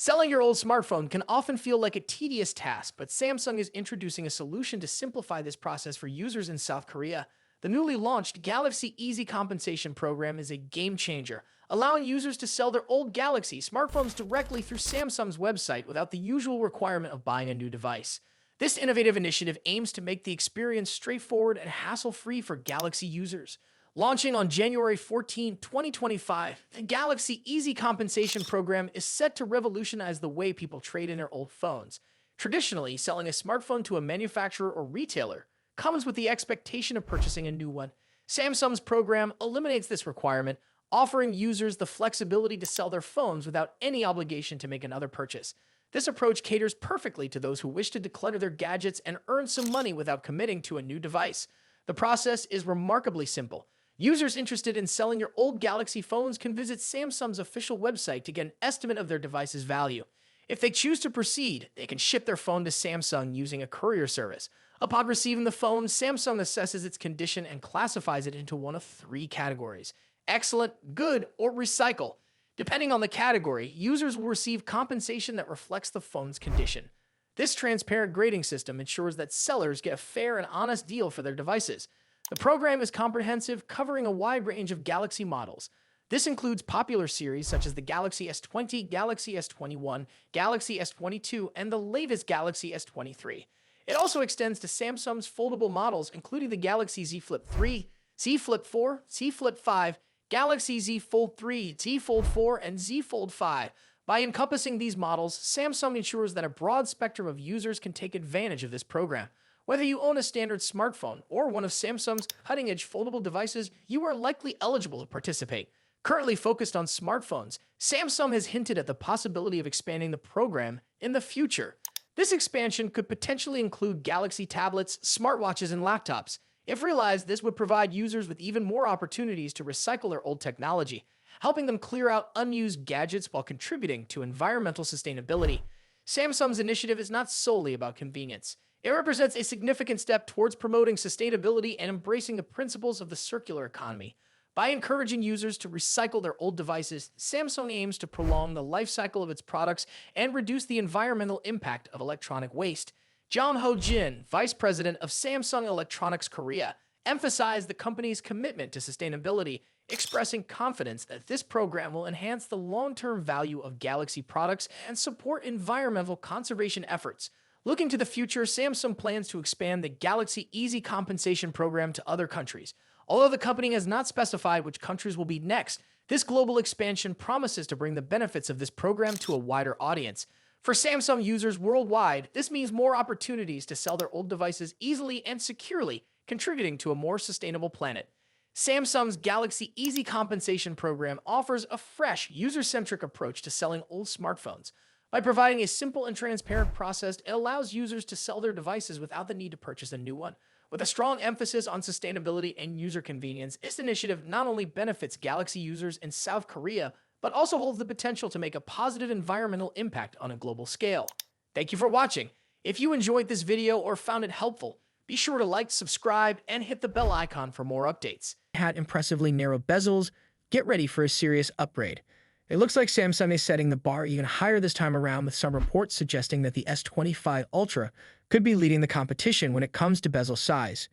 Selling your old smartphone can often feel like a tedious task, but Samsung is introducing a solution to simplify this process for users in South Korea. The newly launched Galaxy Easy Compensation Program is a game changer, allowing users to sell their old Galaxy smartphones directly through Samsung's website without the usual requirement of buying a new device. This innovative initiative aims to make the experience straightforward and hassle-free for Galaxy users. Launching on January 14, 2025, the Galaxy Easy Compensation Program is set to revolutionize the way people trade in their old phones. Traditionally, selling a smartphone to a manufacturer or retailer comes with the expectation of purchasing a new one. Samsung's program eliminates this requirement, offering users the flexibility to sell their phones without any obligation to make another purchase. This approach caters perfectly to those who wish to declutter their gadgets and earn some money without committing to a new device. The process is remarkably simple. Users interested in selling your old Galaxy phones can visit Samsung's official website to get an estimate of their device's value. If they choose to proceed, they can ship their phone to Samsung using a courier service. Upon receiving the phone, Samsung assesses its condition and classifies it into one of three categories: excellent, good, or recycle. Depending on the category, users will receive compensation that reflects the phone's condition. This transparent grading system ensures that sellers get a fair and honest deal for their devices. The program is comprehensive, covering a wide range of Galaxy models. This includes popular series such as the Galaxy S20, Galaxy S21, Galaxy S22, and the latest Galaxy S23. It also extends to Samsung's foldable models, including the Galaxy Z Flip 3, Z Flip 4, Z Flip 5, Galaxy Z Fold 3, Z Fold 4, and Z Fold 5. By encompassing these models, Samsung ensures that a broad spectrum of users can take advantage of this program. Whether you own a standard smartphone or one of Samsung's cutting-edge foldable devices, you are likely eligible to participate. Currently focused on smartphones, Samsung has hinted at the possibility of expanding the program in the future. This expansion could potentially include Galaxy tablets, smartwatches, and laptops. If realized, this would provide users with even more opportunities to recycle their old technology, helping them clear out unused gadgets while contributing to environmental sustainability. Samsung's initiative is not solely about convenience. It represents a significant step towards promoting sustainability and embracing the principles of the circular economy. By encouraging users to recycle their old devices, Samsung aims to prolong the life cycle of its products and reduce the environmental impact of electronic waste. Jong Ho-jin, Vice President of Samsung Electronics Korea, emphasized the company's commitment to sustainability, expressing confidence that this program will enhance the long-term value of Galaxy products and support environmental conservation efforts. Looking to the future, Samsung plans to expand the Galaxy Easy Compensation Program to other countries. Although the company has not specified which countries will be next, this global expansion promises to bring the benefits of this program to a wider audience. For Samsung users worldwide, this means more opportunities to sell their old devices easily and securely, contributing to a more sustainable planet. Samsung's Galaxy Easy Compensation Program offers a fresh, user-centric approach to selling old smartphones. By providing a simple and transparent process, it allows users to sell their devices without the need to purchase a new one. With a strong emphasis on sustainability and user convenience, this initiative not only benefits Galaxy users in South Korea, but also holds the potential to make a positive environmental impact on a global scale. Thank you for watching. If you enjoyed this video or found it helpful, be sure to like, subscribe, and hit the bell icon for more updates. Had impressively narrow bezels. Get ready for a serious upgrade. It looks like Samsung is setting the bar even higher this time around, with some reports suggesting that the S25 Ultra could be leading the competition when it comes to bezel size.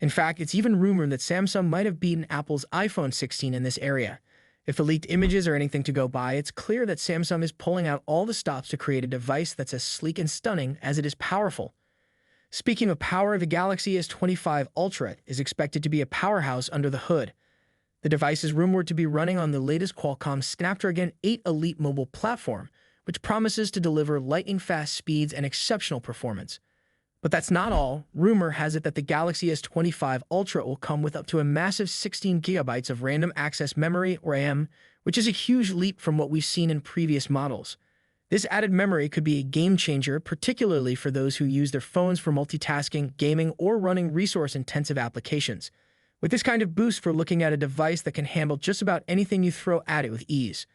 In fact, it's even rumored that Samsung might have beaten Apple's iPhone 16 in this area. If the leaked images are anything to go by, it's clear that Samsung is pulling out all the stops to create a device that's as sleek and stunning as it is powerful. Speaking of power, the Galaxy S25 Ultra is expected to be a powerhouse under the hood. The device is rumored to be running on the latest Qualcomm Snapdragon 8 Elite mobile platform, which promises to deliver lightning-fast speeds and exceptional performance. But that's not all. Rumor has it that the Galaxy S25 Ultra will come with up to a massive 16 gigabytes of random access memory, or RAM, which is a huge leap from what we've seen in previous models. This added memory could be a game-changer, particularly for those who use their phones for multitasking, gaming, or running resource-intensive applications. With this kind of boost, we're looking at a device that can handle just about anything you throw at it with ease.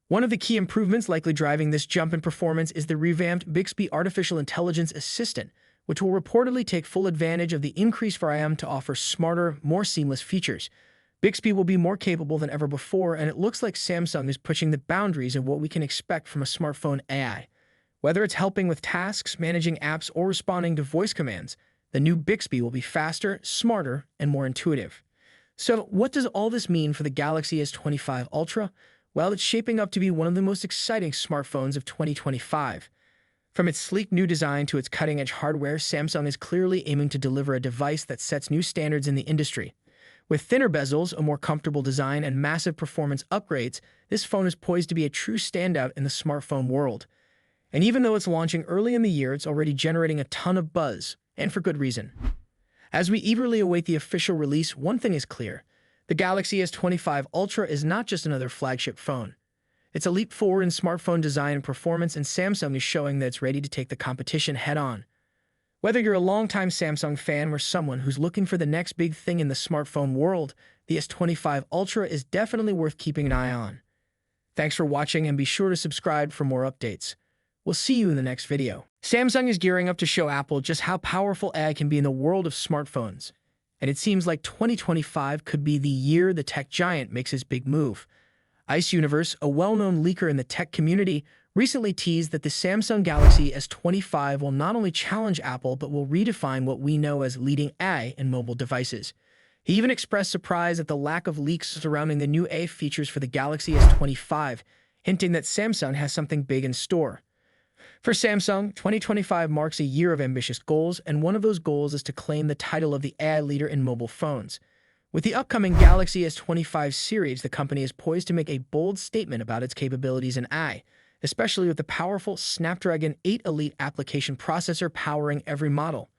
One of the key improvements likely driving this jump in performance is the revamped Bixby Artificial Intelligence Assistant, which will reportedly take full advantage of the increased RAM to offer smarter, more seamless features. Bixby will be more capable than ever before, and it looks like Samsung is pushing the boundaries of what we can expect from a smartphone AI. Whether it's helping with tasks, managing apps, or responding to voice commands, the new Bixby will be faster, smarter, and more intuitive. So, what does all this mean for the Galaxy S25 Ultra? Well, it's shaping up to be one of the most exciting smartphones of 2025. From its sleek new design to its cutting-edge hardware, Samsung is clearly aiming to deliver a device that sets new standards in the industry. With thinner bezels, a more comfortable design, and massive performance upgrades, this phone is poised to be a true standout in the smartphone world. And even though it's launching early in the year, it's already generating a ton of buzz, and for good reason. As we eagerly await the official release, one thing is clear. The Galaxy S25 Ultra is not just another flagship phone. It's a leap forward in smartphone design and performance, and Samsung is showing that it's ready to take the competition head-on. Whether you're a longtime Samsung fan or someone who's looking for the next big thing in the smartphone world, the S25 Ultra is definitely worth keeping an eye on. Thanks for watching, and be sure to subscribe for more updates. We'll see you in the next video. Samsung is gearing up to show Apple just how powerful AI can be in the world of smartphones. And it seems like 2025 could be the year the tech giant makes his big move. Ice Universe, a well-known leaker in the tech community, recently teased that the Samsung Galaxy S25 will not only challenge Apple, but will redefine what we know as leading AI in mobile devices. He even expressed surprise at the lack of leaks surrounding the new AI features for the Galaxy S25, hinting that Samsung has something big in store. For Samsung, 2025 marks a year of ambitious goals, and one of those goals is to claim the title of the AI leader in mobile phones. With the upcoming Galaxy S25 series, the company is poised to make a bold statement about its capabilities in AI, especially with the powerful Snapdragon 8 Elite application processor powering every model.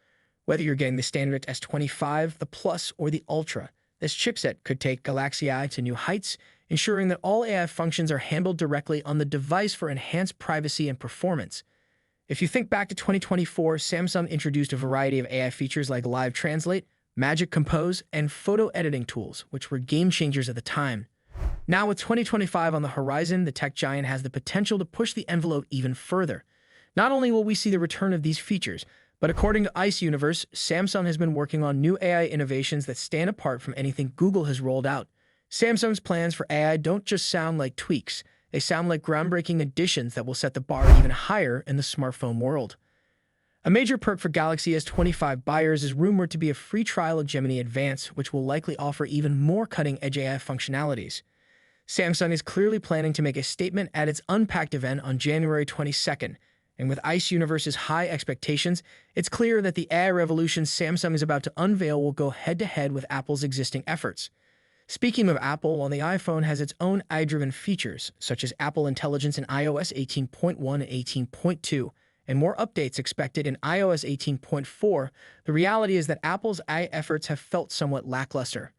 Whether you're getting the standard S25, the Plus, or the Ultra, this chipset could take Galaxy AI to new heights, ensuring that all AI functions are handled directly on the device for enhanced privacy and performance. If you think back to 2024, Samsung introduced a variety of AI features like Live Translate, Magic Compose, and photo editing tools, which were game changers at the time. Now, with 2025 on the horizon, the tech giant has the potential to push the envelope even further. Not only will we see the return of these features, but according to Ice Universe, Samsung has been working on new AI innovations that stand apart from anything Google has rolled out. Samsung's plans for AI don't just sound like tweaks, they sound like groundbreaking additions that will set the bar even higher in the smartphone world. A major perk for Galaxy S25 buyers is rumored to be a free trial of Gemini Advanced, which will likely offer even more cutting-edge AI functionalities. Samsung is clearly planning to make a statement at its Unpacked event on January 22nd, and with Ice Universe's high expectations, it's clear that the AI revolution Samsung is about to unveil will go head-to-head with Apple's existing efforts. Speaking of Apple, while the iPhone has its own AI-driven features, such as Apple Intelligence in iOS 18.1 and 18.2, and more updates expected in iOS 18.4, the reality is that Apple's AI efforts have felt somewhat lackluster.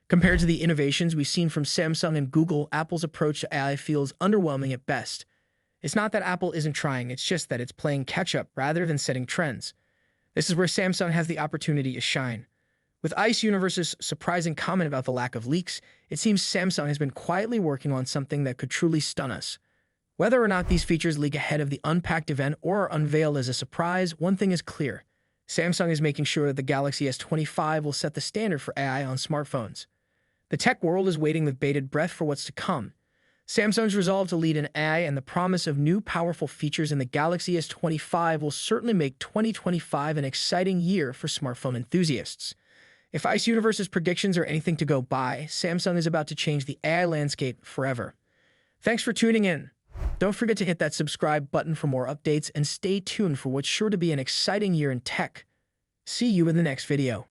Compared to the innovations we've seen from Samsung and Google, Apple's approach to AI feels underwhelming at best. It's not that Apple isn't trying, it's just that it's playing catch-up rather than setting trends. This is where Samsung has the opportunity to shine. With Ice Universe's surprising comment about the lack of leaks, it seems Samsung has been quietly working on something that could truly stun us. Whether or not these features leak ahead of the Unpacked event or are unveiled as a surprise, one thing is clear. Samsung is making sure that the Galaxy S25 will set the standard for AI on smartphones. The tech world is waiting with bated breath for what's to come. Samsung's resolve to lead in AI and the promise of new powerful features in the Galaxy S25 will certainly make 2025 an exciting year for smartphone enthusiasts. If Ice Universe's predictions are anything to go by, Samsung is about to change the AI landscape forever. Thanks for tuning in. Don't forget to hit that subscribe button for more updates and stay tuned for what's sure to be an exciting year in tech. See you in the next video.